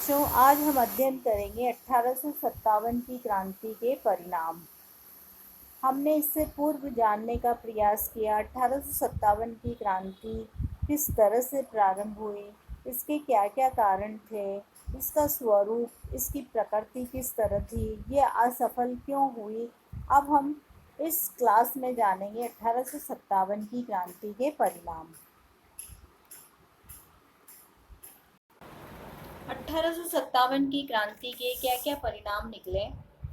बच्चों, आज हम अध्ययन करेंगे 1857 की क्रांति के परिणाम। हमने इससे पूर्व जानने का प्रयास किया 1857 की क्रांति किस तरह से प्रारंभ हुई, इसके क्या क्या कारण थे, इसका स्वरूप, इसकी प्रकृति किस तरह थी, ये असफल क्यों हुई। अब हम इस क्लास में जानेंगे 1857 की क्रांति के परिणाम। 1857 की क्रांति के क्या क्या परिणाम निकले।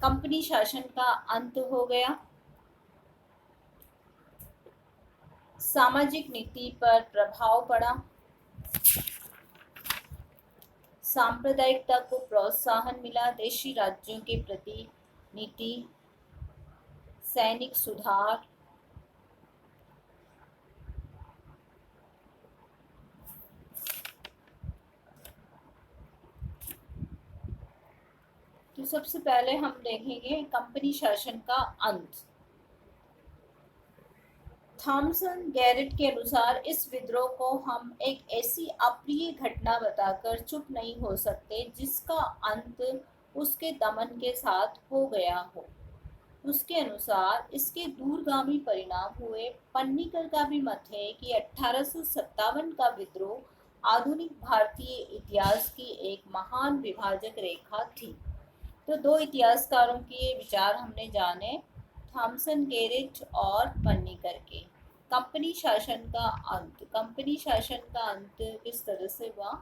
कंपनी शासन का अंत हो गया, सामाजिक नीति पर प्रभाव पड़ा, सांप्रदायिकता को प्रोत्साहन मिला, देशी राज्यों के प्रति नीति, सैनिक सुधार, तो सबसे पहले हम देखेंगे कंपनी शासन का अंत। थॉमसन गैरेट के अनुसार इस विद्रोह को हम एक ऐसी अप्रिय घटना बताकर चुप नहीं हो सकते जिसका अंत उसके दमन के साथ हो गया हो। उसके अनुसार इसके दूरगामी परिणाम हुए। पन्नीकर का भी मत है कि 1857 का विद्रोह आधुनिक भारतीय इतिहास की एक महान विभाजक रेखा थी। तो दो इतिहासकारों के विचार हमने जाने, थॉमसन गैरेट और पन्नीकर के। कंपनी शासन का अंत। कंपनी शासन का अंत किस तरह से हुआ,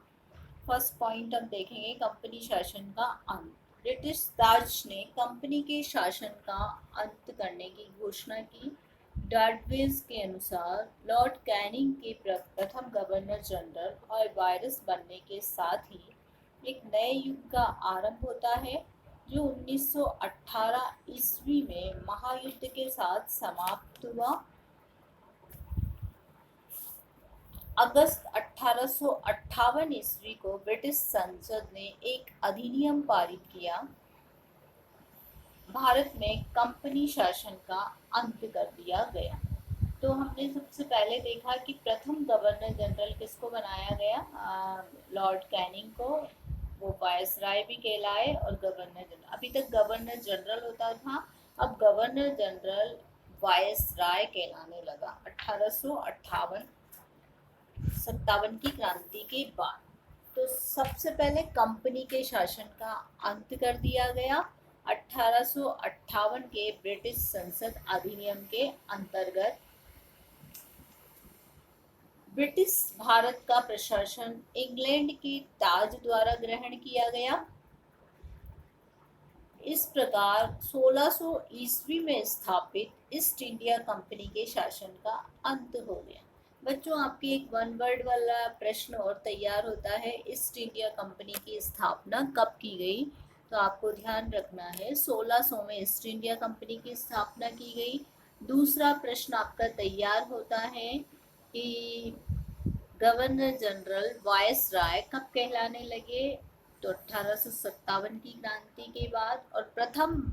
फर्स्ट पॉइंट हम देखेंगे कंपनी शासन का अंत। ब्रिटिश ताज ने कंपनी के शासन का अंत करने की घोषणा की। डार्डविज के अनुसार लॉर्ड कैनिंग के प्रथम गवर्नर जनरल और वायरस बनने के साथ ही एक नए युग का आरंभ होता है जो 1918 ईस्वी में महायुद्ध के साथ समाप्त हुआ। अगस्त 1858 ईस्वी को ब्रिटिश संसद ने एक अधिनियम पारित किया। भारत में कंपनी शासन का अंत कर दिया गया। तो हमने सबसे पहले देखा कि प्रथम गवर्नर जनरल किसको बनाया गया, लॉर्ड कैनिंग को। वो वायसराय भी कहलाए और गवर्नर जनरल। अभी तक गवर्नर जनरल होता था, अब गवर्नर जनरल वायसराय कहलाने लगा 1857 की क्रांति के बाद। तो सबसे पहले कंपनी के शासन का अंत कर दिया गया 1858 के ब्रिटिश संसद अधिनियम के अंतर्गत। ब्रिटिश भारत का प्रशासन इंग्लैंड के ताज द्वारा ग्रहण किया गया। इस प्रकार 1600 ईस्वी में स्थापित ईस्ट इंडिया कंपनी के शासन का अंत हो गया। बच्चों, आपके एक वन वर्ड वाला प्रश्न और तैयार होता है, ईस्ट इंडिया कंपनी की स्थापना कब की गई। तो आपको ध्यान रखना है 1600 में ईस्ट इंडिया कंपनी की स्थापना की गई। दूसरा प्रश्न आपका तैयार होता है कि गवर्नर जनरल वायसराय कब कहलाने लगे। तो 1857 की क्रांति के बाद। और प्रथम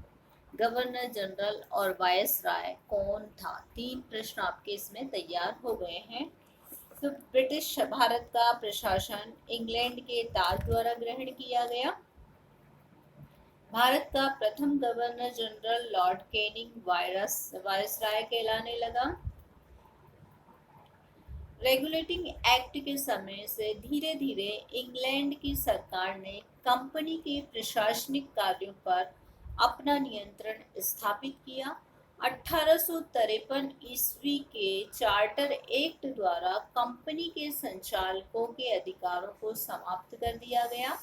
गवर्नर जनरल और वायसराय कौन था। तीन प्रश्न आपके इसमें तैयार हो गए हैं। तो ब्रिटिश भारत का प्रशासन इंग्लैंड के ताज द्वारा ग्रहण किया गया। भारत का प्रथम governor general Lord Canning viceroy कहलाने लगा। रेगुलेटिंग एक्ट के समय से धीरे धीरे इंग्लैंड की सरकार ने कंपनी के प्रशासनिक कार्यों पर अपना नियंत्रण स्थापित किया। 1853 ईस्वी के चार्टर एक्ट द्वारा कंपनी के संचालकों के अधिकारों को समाप्त कर दिया गया।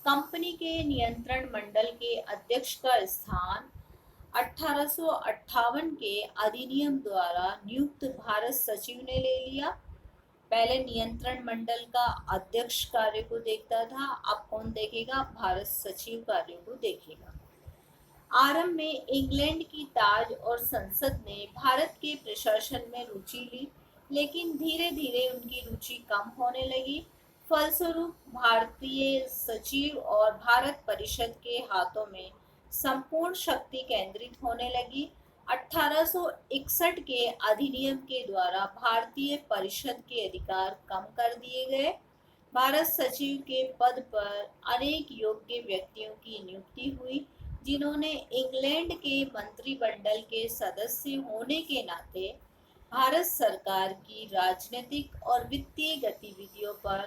कंपनी के नियंत्रण मंडल के अध्यक्ष का स्थान 1858 के अधिनियम द्वारा नियुक्त भारत सचिव ने ले लिया। पहले नियंत्रण मंडल का अध्यक्ष कार्य को देखता था, अब कौन देखेगा, भारत सचिव कार्य को देखेगा। आरंभ में इंग्लैंड की ताज और संसद ने भारत के प्रशासन में रुचि ली, लेकिन धीरे धीरे उनकी रुचि कम होने लगी। फलस्वरूप भारतीय सचिव और भारत परिषद के हाथों में संपूर्ण शक्ति केंद्रित होने लगी। 1861 के अधिनियम के द्वारा भारतीय परिषद के अधिकार कम कर दिए गए। भारत सचिव के पद पर अनेक योग्य व्यक्तियों की नियुक्ति हुई, जिन्होंने इंग्लैंड के मंत्रिमंडल के सदस्य होने के नाते भारत सरकार की राजनीतिक और वित्तीय गतिविधियों पर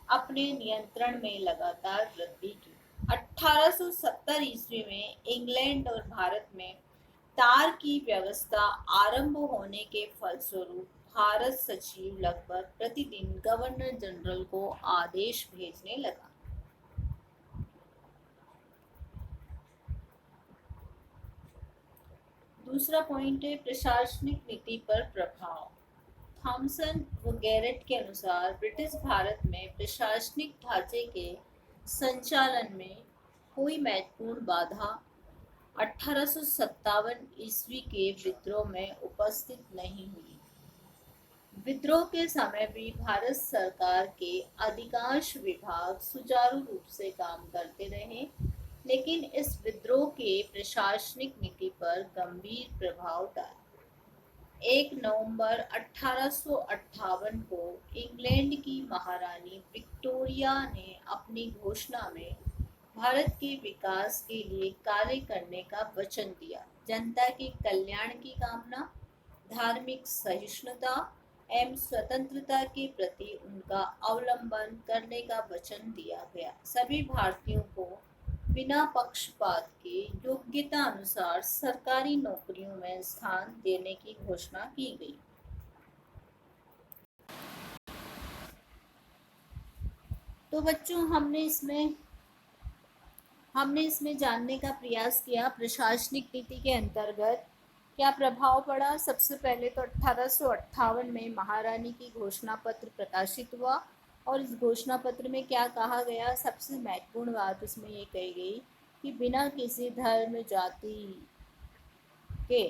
अपने नियंत्रण में लगातार वृद्धि की। 1870 ईस्वी में इंग्लैंड और भारत में तार की व्यवस्था आरंभ होने के फलस्वरूप भारत सचिव लगभग प्रतिदिन गवर्नर जनरल को आदेश भेजने लगा। दूसरा पॉइंट है प्रशासनिक नीति पर प्रभाव। थॉमसन व गैरेट के अनुसार ब्रिटिश भारत में प्रशासनिक ढांचे के संचालन में कोई महत्वपूर्ण बाधा 1857 ईस्वी के विद्रोह में उपस्थित नहीं हुई। विद्रोह के समय भी भारत सरकार के अधिकांश विभाग सुचारू रूप से काम करते रहे, लेकिन इस विद्रोह के प्रशासनिक नीति पर गंभीर प्रभाव डाला। 1 नवंबर 1858 को इंग्लैंड की महारानी विक्टोरिया ने अपनी घोषणा में भारत के विकास के लिए कार्य करने का वचन दिया। जनता के कल्याण की कामना, धार्मिक सहिष्णुता एवं स्वतंत्रता के प्रति उनका अवलंबन करने का वचन दिया गया। सभी भारतीयों को बिना पक्षपात के योग्यता अनुसार सरकारी नौकरियों में स्थान देने की घोषणा की गई। तो बच्चों हमने इसमें जानने का प्रयास किया प्रशासनिक नीति के अंतर्गत क्या प्रभाव पड़ा। सबसे पहले तो 1858 में महारानी की घोषणा पत्र प्रकाशित हुआ और इस घोषणा पत्र में क्या कहा गया, सबसे महत्वपूर्ण बात इसमें ये कही गई कि बिना किसी धर्म जाति के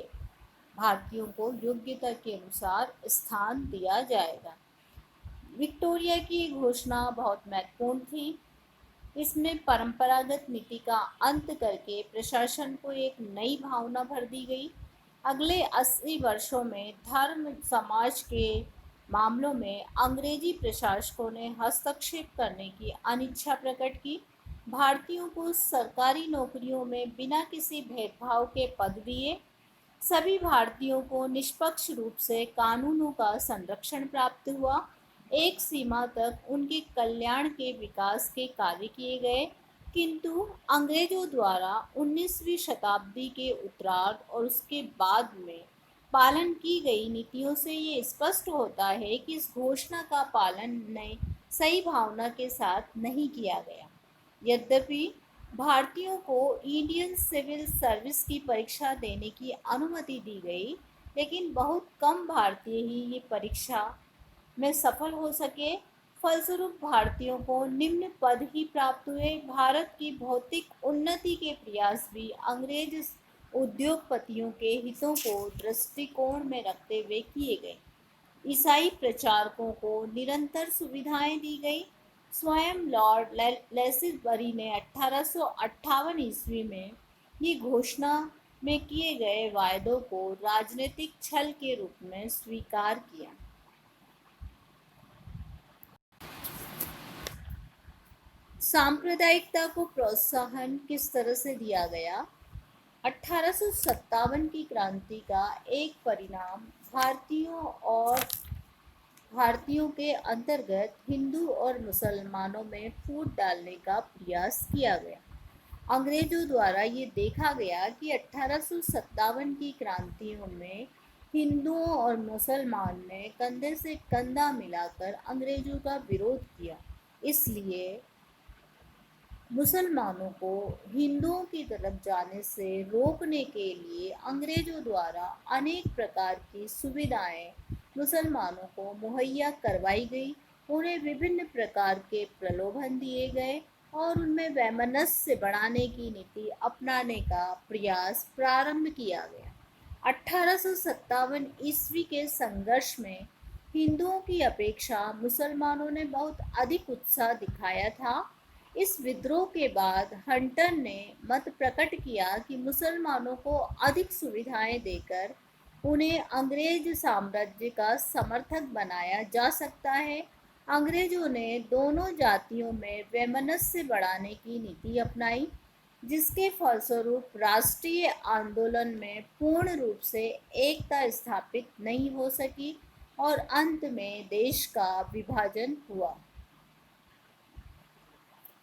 भारतीयों को योग्यता के अनुसार स्थान दिया जाएगा। विक्टोरिया की घोषणा बहुत महत्वपूर्ण थी। इसमें परंपरागत नीति का अंत करके प्रशासन को एक नई भावना भर दी गई। अगले 80 वर्षों में धर्म समाज के मामलों में अंग्रेजी प्रशासकों ने हस्तक्षेप करने की अनिच्छा प्रकट की। भारतीयों को सरकारी नौकरियों में बिना किसी भेदभाव के पद दिए। सभी भारतीयों को निष्पक्ष रूप से कानूनों का संरक्षण प्राप्त हुआ। एक सीमा तक उनके कल्याण के विकास के कार्य किए गए, किंतु अंग्रेजों द्वारा 19वीं शताब्दी के उत्तरार्ध और उसके बाद में पालन की गई नीतियों से ये स्पष्ट होता है कि इस घोषणा का पालन सही भावना के साथ नहीं किया गया। यद्यपि भारतीयों को इंडियन सिविल सर्विस की परीक्षा देने की अनुमति दी गई, लेकिन बहुत कम भारतीय ही ये परीक्षा में सफल हो सके। फलस्वरूप भारतीयों को निम्न पद ही प्राप्त हुए। भारत की भौतिक उन्नति के प्रयास भी अंग्रेज उद्योगपतियों के हितों को दृष्टिकोण में रखते हुए किए गए। ईसाई प्रचारकों को निरंतर सुविधाएं दी गई। स्वयं लॉर्ड लेस्लीबरी ने 1858 ईस्वी में ये घोषणा में किए गए वायदों को राजनीतिक छल के रूप में स्वीकार किया। सांप्रदायिकता को प्रोत्साहन किस तरह से दिया गया। 1857 की क्रांति का एक परिणाम भारतीयों के अंतर्गत हिंदू और मुसलमानों में फूट डालने का प्रयास किया गया। अंग्रेजों द्वारा ये देखा गया कि 1857 की क्रांतियों में हिंदुओं और मुसलमान ने कंधे से कंधा मिलाकर अंग्रेजों का विरोध किया। इसलिए मुसलमानों को हिंदुओं की तरफ जाने से रोकने के लिए अंग्रेजों द्वारा अनेक प्रकार की सुविधाएं मुसलमानों को मुहैया करवाई गई। उन्हें विभिन्न प्रकार के प्रलोभन दिए गए और उनमें वैमनस्य बढ़ाने की नीति अपनाने का प्रयास प्रारंभ किया गया। 1857 ईस्वी के संघर्ष में हिंदुओं की अपेक्षा मुसलमानों ने बहुत अधिक उत्साह दिखाया था। इस विद्रोह के बाद हंटर ने मत प्रकट किया कि मुसलमानों को अधिक सुविधाएं देकर उन्हें अंग्रेज साम्राज्य का समर्थक बनाया जा सकता है अंग्रेजों ने दोनों जातियों में वैमनस्य बढ़ाने की नीति अपनाई, जिसके फलस्वरूप राष्ट्रीय आंदोलन में पूर्ण रूप से एकता स्थापित नहीं हो सकी और अंत में देश का विभाजन हुआ।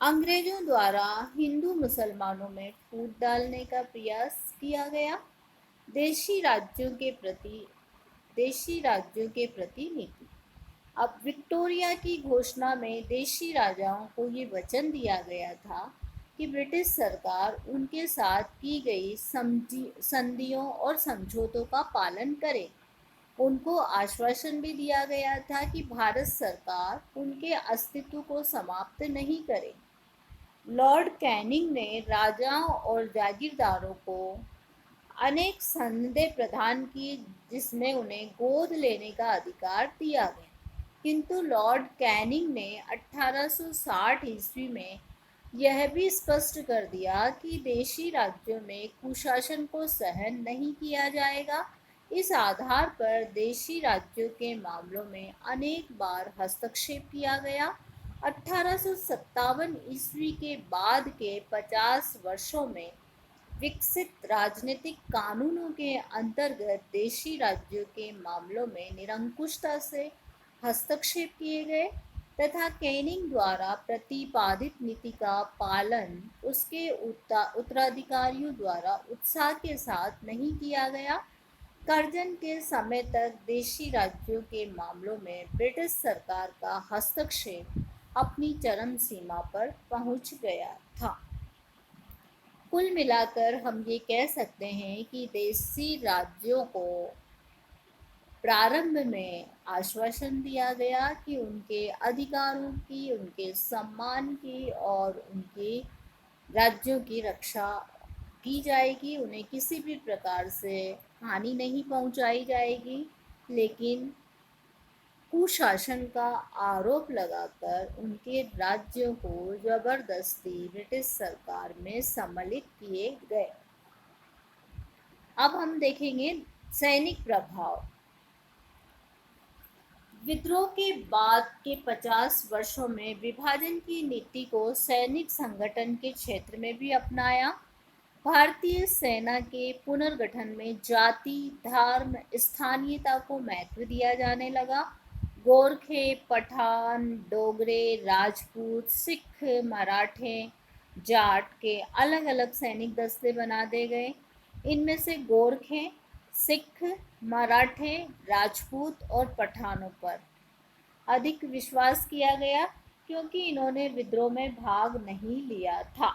अंग्रेजों द्वारा हिंदू मुसलमानों में फूट डालने का प्रयास किया गया। देशी राज्यों के प्रति देशी राज्यों के प्रति नीति। अब विक्टोरिया की घोषणा में देशी राजाओं को ये वचन दिया गया था कि ब्रिटिश सरकार उनके साथ की गई संधियों और समझौतों का पालन करे। उनको आश्वासन भी दिया गया था कि भारत सरकार उनके अस्तित्व को समाप्त नहीं करे। लॉर्ड कैनिंग ने राजाओं और जागीरदारों को अनेक संदेह प्रदान की, जिसमें उन्हें गोद लेने का अधिकार दिया गया, किंतु लॉर्ड कैनिंग ने 1860 ईस्वी में यह भी स्पष्ट कर दिया कि देशी राज्यों में कुशासन को सहन नहीं किया जाएगा। इस आधार पर देशी राज्यों के मामलों में अनेक बार हस्तक्षेप किया गया। 1857 ईस्वी के बाद के 50 वर्षों में विकसित राजनीतिक कानूनों के अंतर्गत देशी राज्यों के मामलों में निरंकुशता से हस्तक्षेप किए गए तथा कैनिंग द्वारा प्रतिपादित नीति का पालन उसके उत्तराधिकारियों द्वारा उत्साह के साथ नहीं किया गया। कर्जन के समय तक देशी राज्यों के मामलों में ब्रिटिश सरकार का हस्तक्षेप अपनी चरम सीमा पर पहुंच गया था। कुल मिलाकर हम ये कह सकते हैं कि देशी राज्यों को प्रारंभ में आश्वासन दिया गया कि उनके अधिकारों की, उनके सम्मान की और उनके राज्यों की रक्षा की जाएगी, उन्हें किसी भी प्रकार से हानि नहीं पहुंचाई जाएगी। लेकिन कुशासन का आरोप लगाकर उनके राज्यों को जबरदस्ती ब्रिटिश सरकार में सम्मिलित किए गए। अब हम देखेंगे सैनिक प्रभाव। विद्रोह के बाद के 50 वर्षों में विभाजन की नीति को सैनिक संगठन के क्षेत्र में भी अपनाया। भारतीय सेना के पुनर्गठन में जाति, धर्म, स्थानीयता को महत्व दिया जाने लगा। गोरखे, पठान, डोगरे, राजपूत, सिख, मराठे, जाट के अलग अलग सैनिक दस्ते बना दिए गए। इनमें से गोरखे, सिख, मराठे, राजपूत और पठानों पर अधिक विश्वास किया गया, क्योंकि इन्होंने विद्रोह में भाग नहीं लिया था।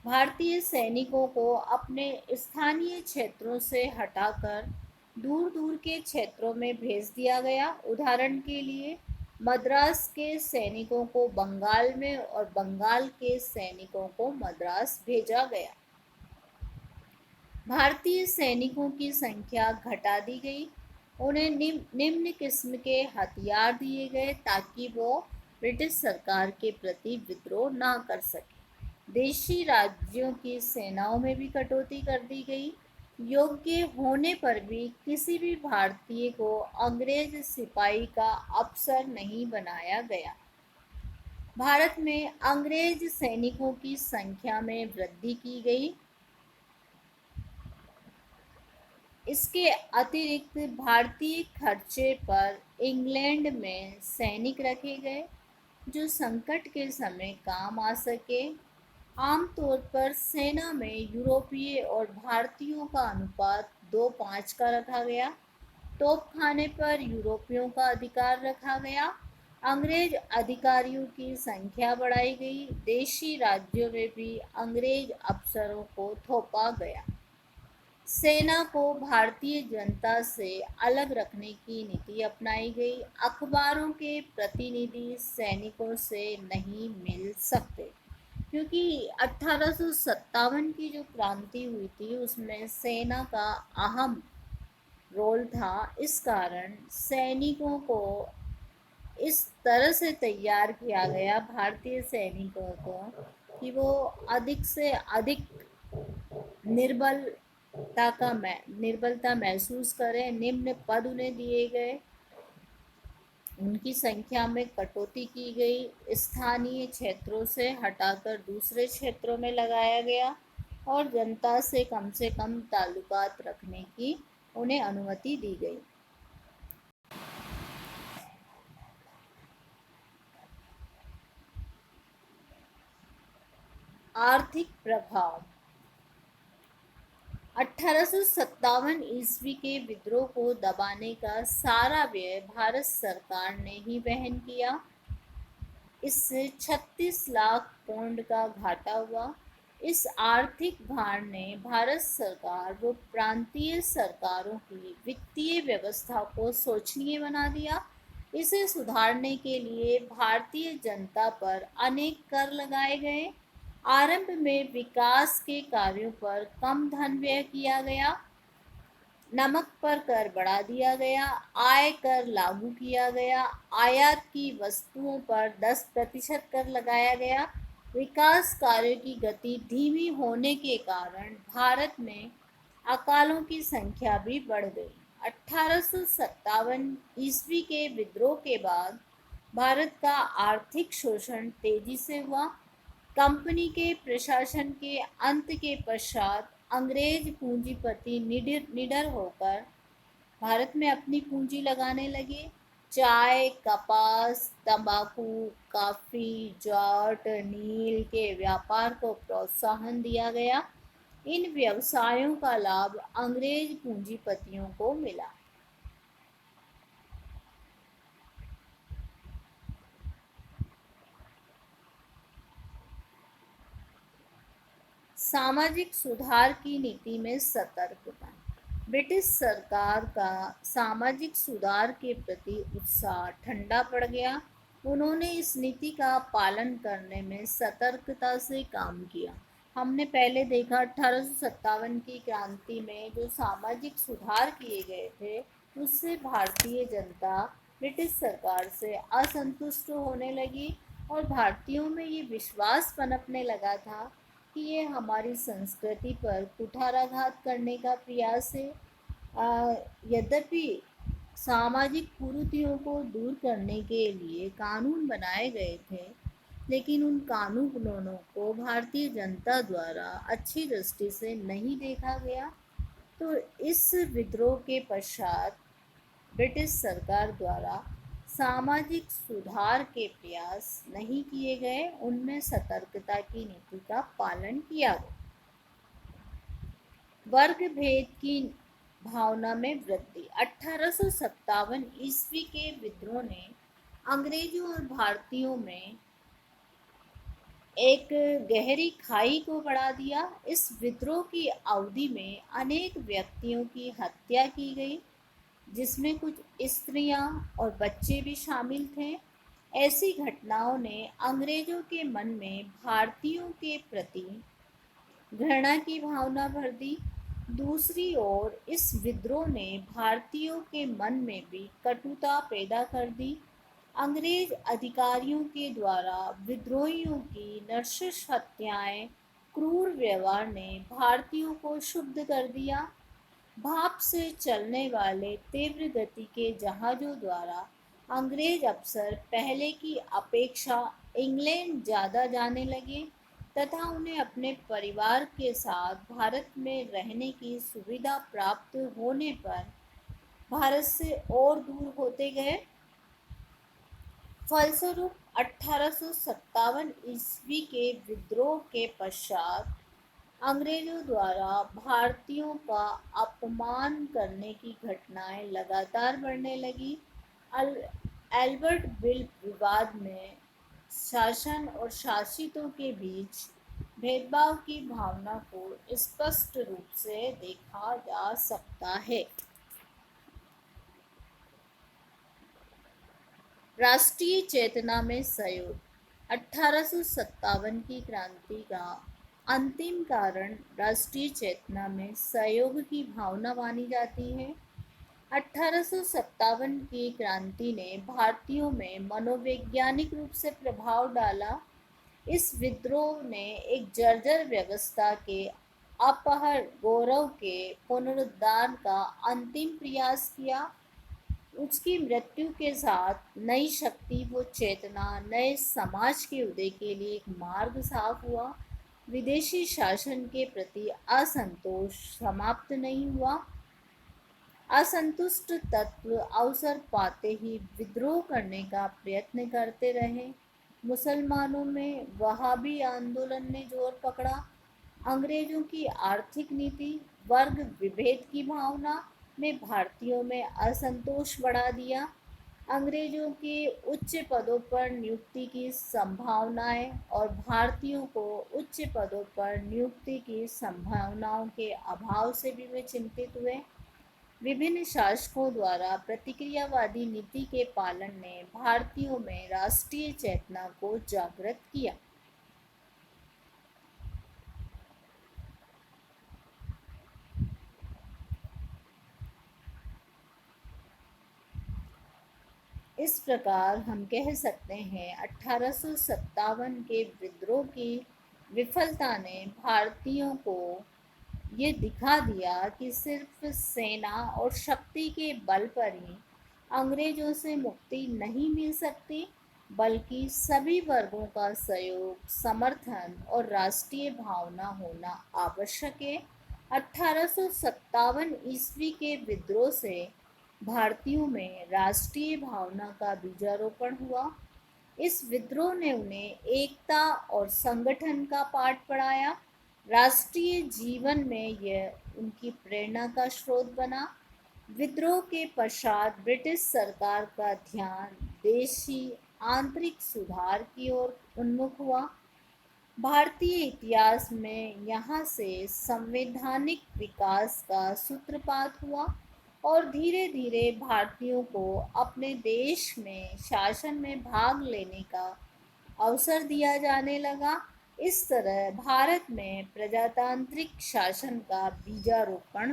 भारतीय सैनिकों को अपने स्थानीय क्षेत्रों से हटाकर दूर दूर के क्षेत्रों में भेज दिया गया। उदाहरण के लिए मद्रास के सैनिकों को बंगाल में और बंगाल के सैनिकों को मद्रास भेजा गया। भारतीय सैनिकों की संख्या घटा दी गई। उन्हें निम्न किस्म के हथियार दिए गए ताकि वो ब्रिटिश सरकार के प्रति विद्रोह ना कर सके। देशी राज्यों की सेनाओं में भी कटौती कर दी गई। योग्य होने पर भी किसी भी भारतीय को अंग्रेज सिपाही का अफसर नहीं बनाया गया। भारत में अंग्रेज सैनिकों की संख्या में वृद्धि की गई। इसके अतिरिक्त भारतीय खर्चे पर इंग्लैंड में सैनिक रखे गए जो संकट के समय काम आ सके। आमतौर पर सेना में यूरोपीय और भारतीयों का अनुपात 2:5 का रखा गया। तोपखाने पर यूरोपियों का अधिकार रखा गया। अंग्रेज अधिकारियों की संख्या बढ़ाई गई। देशी राज्यों में भी अंग्रेज अफसरों को थोपा गया। सेना को भारतीय जनता से अलग रखने की नीति अपनाई गई। अखबारों के प्रतिनिधि सैनिकों से नहीं मिल सकते, क्योंकि 1857 की जो क्रांति हुई थी उसमें सेना का अहम रोल था। इस कारण सैनिकों को इस तरह से तैयार किया गया, भारतीय सैनिकों को, कि वो अधिक से अधिक निर्बलता महसूस करें। निम्न पद उन्हें दिए गए। उनकी संख्या में कटौती की गई, स्थानीय क्षेत्रों से हटाकर दूसरे क्षेत्रों में लगाया गया और जनता से कम ताल्लुकात रखने की उन्हें अनुमति दी गई। आर्थिक प्रभाव। 1857 ईस्वी के विद्रोह को दबाने का सारा व्यय भारत सरकार ने ही वहन किया। इससे 36 लाख पौंड का घाटा हुआ। इस आर्थिक भार ने भारत सरकार व प्रांतीय सरकारों की वित्तीय व्यवस्था को शोचनीय बना दिया। इसे सुधारने के लिए भारतीय जनता पर अनेक कर लगाए गए। आरंभ में विकास के कार्यों पर कम धन व्यय किया गया, नमक पर कर बढ़ा दिया गया, आय कर लागू किया गया, आयात की वस्तुओं पर 10% कर लगाया गया। विकास कार्यों की गति धीमी होने के कारण भारत में अकालों की संख्या भी बढ़ गई। 1857 ईस्वी के विद्रोह के बाद भारत का आर्थिक शोषण तेजी से हुआ। कंपनी के प्रशासन के अंत के पश्चात अंग्रेज पूंजीपति निडर होकर भारत में अपनी पूंजी लगाने लगे। चाय, कपास, तंबाकू, कॉफी, जॉट, नील के व्यापार को प्रोत्साहन दिया गया। इन व्यवसायों का लाभ अंग्रेज पूंजीपतियों को मिला। सामाजिक सुधार की नीति में सतर्कता। ब्रिटिश सरकार का सामाजिक सुधार के प्रति उत्साह ठंडा पड़ गया। उन्होंने इस नीति का पालन करने में सतर्कता से काम किया। हमने पहले देखा 1857 की क्रांति में जो सामाजिक सुधार किए गए थे, उससे भारतीय जनता ब्रिटिश सरकार से असंतुष्ट होने लगी और भारतीयों में ये विश्वास पनपने लगा था कि ये हमारी संस्कृति पर कुठाराघात करने का प्रयास है। यद्यपि सामाजिक कुरीतियों को दूर करने के लिए कानून बनाए गए थे, लेकिन उन कानूनों को भारतीय जनता द्वारा अच्छी दृष्टि से नहीं देखा गया। तो इस विद्रोह के पश्चात ब्रिटिश सरकार द्वारा सामाजिक सुधार के प्रयास नहीं किए गए, उनमें सतर्कता की नीति का पालन किया गया। वर्ग भेद की भावना में वृद्धि। 1857 ईस्वी के विद्रोह ने अंग्रेजों और भारतीयों में एक गहरी खाई को बढ़ा दिया। इस विद्रोह की अवधि में अनेक व्यक्तियों की हत्या की गई, जिसमें कुछ स्त्रियां और बच्चे भी शामिल थे। ऐसी घटनाओं ने अंग्रेजों के मन में भारतीयों के प्रति घृणा की भावना भर दी। दूसरी ओर इस विद्रोह ने भारतीयों के मन में भी कटुता पैदा कर दी। अंग्रेज अधिकारियों के द्वारा विद्रोहियों की नृशंस हत्याएं, क्रूर व्यवहार ने भारतीयों को क्षुब्ध कर दिया। भाप से चलने वाले तीव्र गति के जहाज़ों द्वारा अंग्रेज अफसर पहले की अपेक्षा इंग्लैंड ज़्यादा जाने लगे तथा उन्हें अपने परिवार के साथ भारत में रहने की सुविधा प्राप्त होने पर भारत से और दूर होते गए। फलस्वरूप 1857 ईस्वी के विद्रोह के पश्चात अंग्रेजों द्वारा भारतीयों का अपमान करने की घटनाएं लगातार बढ़ने लगी। एल्बर्ट बिल विवाद में शासन और शासितों के बीच भेदभाव की भावना को स्पष्ट रूप से देखा जा सकता है। राष्ट्रीय चेतना में सहयोग। 1857 की क्रांति का अंतिम कारण राष्ट्रीय चेतना में सहयोग की भावना मानी जाती है। 1857 की क्रांति ने भारतीयों में मनोवैज्ञानिक रूप से प्रभाव डाला। इस विद्रोह ने एक जर्जर व्यवस्था के अपहर गौरव के पुनरुद्धार का अंतिम प्रयास किया। उसकी मृत्यु के साथ नई शक्ति व चेतना, नए समाज के उदय के लिए एक मार्ग साफ हुआ। विदेशी शासन के प्रति असंतोष समाप्त नहीं हुआ। असंतुष्ट तत्व अवसर पाते ही विद्रोह करने का प्रयत्न करते रहे। मुसलमानों में वहाबी आंदोलन ने जोर पकड़ा। अंग्रेजों की आर्थिक नीति, वर्ग विभेद की भावना ने भारतीयों में असंतोष बढ़ा दिया। अंग्रेजों के उच्च पदों पर नियुक्ति की संभावनाएं और भारतीयों को उच्च पदों पर नियुक्ति की संभावनाओं के अभाव से भी वे चिंतित हुए। विभिन्न शासकों द्वारा प्रतिक्रियावादी नीति के पालन ने भारतीयों में राष्ट्रीय चेतना को जागृत किया। इस प्रकार हम कह सकते हैं 1857 के विद्रोह की विफलता ने भारतीयों को ये दिखा दिया कि सिर्फ सेना और शक्ति के बल पर ही अंग्रेजों से मुक्ति नहीं मिल सकती, बल्कि सभी वर्गों का सहयोग, समर्थन और राष्ट्रीय भावना होना आवश्यक है। 1857 ईस्वी के विद्रोह से भारतीयों में राष्ट्रीय भावना का बीजारोपण हुआ। इस विद्रोह ने उन्हें एकता और संगठन का पाठ पढ़ाया। राष्ट्रीय जीवन में यह उनकी प्रेरणा का स्रोत बना। विद्रोह के पश्चात ब्रिटिश सरकार का ध्यान देशी आंतरिक सुधार की ओर उन्मुख हुआ। भारतीय इतिहास में यहाँ से संवैधानिक विकास का सूत्रपात हुआ और धीरे धीरे भारतीयों को अपने देश में शासन में भाग लेने का अवसर दिया जाने लगा। इस तरह भारत में प्रजातांत्रिक शासन का बीजारोपण